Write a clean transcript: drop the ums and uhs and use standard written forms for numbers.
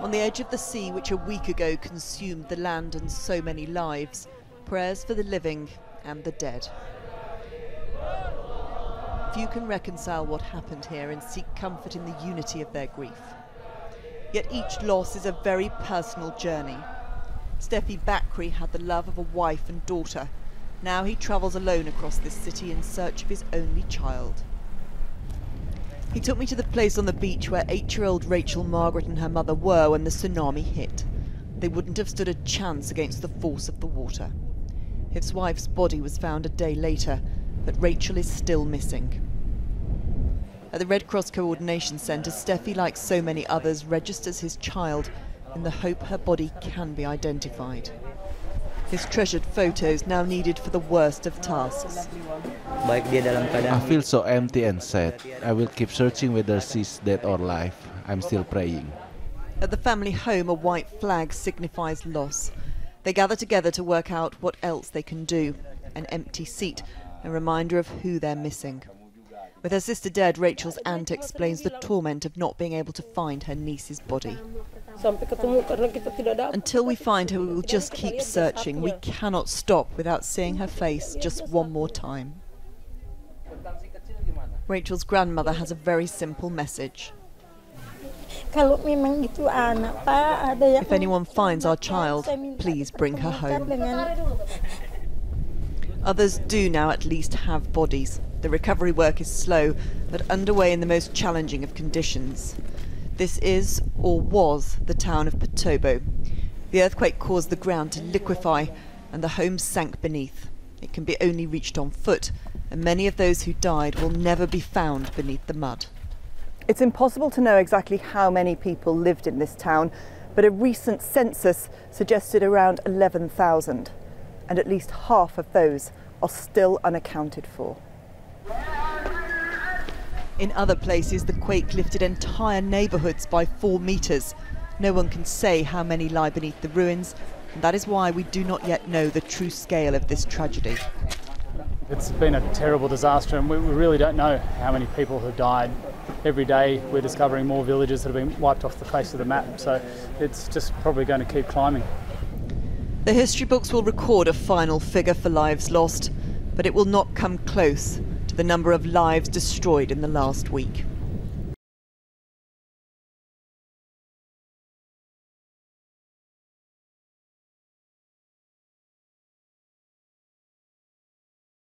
On the edge of the sea which a week ago consumed the land and so many lives, prayers for the living and the dead. Few can reconcile what happened here and seek comfort in the unity of their grief. Yet each loss is a very personal journey. Steffi Bakri had the love of a wife and daughter. Now he travels alone across this city in search of his only child. He took me to the place on the beach where 8-year-old Rachel Margaret and her mother were when the tsunami hit. They wouldn't have stood a chance against the force of the water. His wife's body was found a day later, but Rachel is still missing. At the Red Cross Coordination Centre, Steffi, like so many others, registers his child in the hope her body can be identified. His treasured photos now needed for the worst of tasks. I feel so empty and sad. I will keep searching whether she's dead or alive. I'm still praying. At the family home, a white flag signifies loss. They gather together to work out what else they can do. An empty seat, a reminder of who they're missing. With her sister dead, Rachel's aunt explains the torment of not being able to find her niece's body. Until we find her, we will just keep searching. We cannot stop without seeing her face just one more time. Rachel's grandmother has a very simple message. If anyone finds our child, please bring her home. Others do now at least have bodies. The recovery work is slow, but underway in the most challenging of conditions. This is, or was, the town of Potobo. The earthquake caused the ground to liquefy and the homes sank beneath. It can be only reached on foot, and many of those who died will never be found beneath the mud. It's impossible to know exactly how many people lived in this town, but a recent census suggested around 11,000, and at least half of those are still unaccounted for. In other places, the quake lifted entire neighbourhoods by 4 metres. No one can say how many lie beneath the ruins, and that is why we do not yet know the true scale of this tragedy. It's been a terrible disaster, and we really don't know how many people have died. Every day we're discovering more villages that have been wiped off the face of the map, so it's just probably going to keep climbing. The history books will record a final figure for lives lost, but it will not come close to the number of lives destroyed in the last week.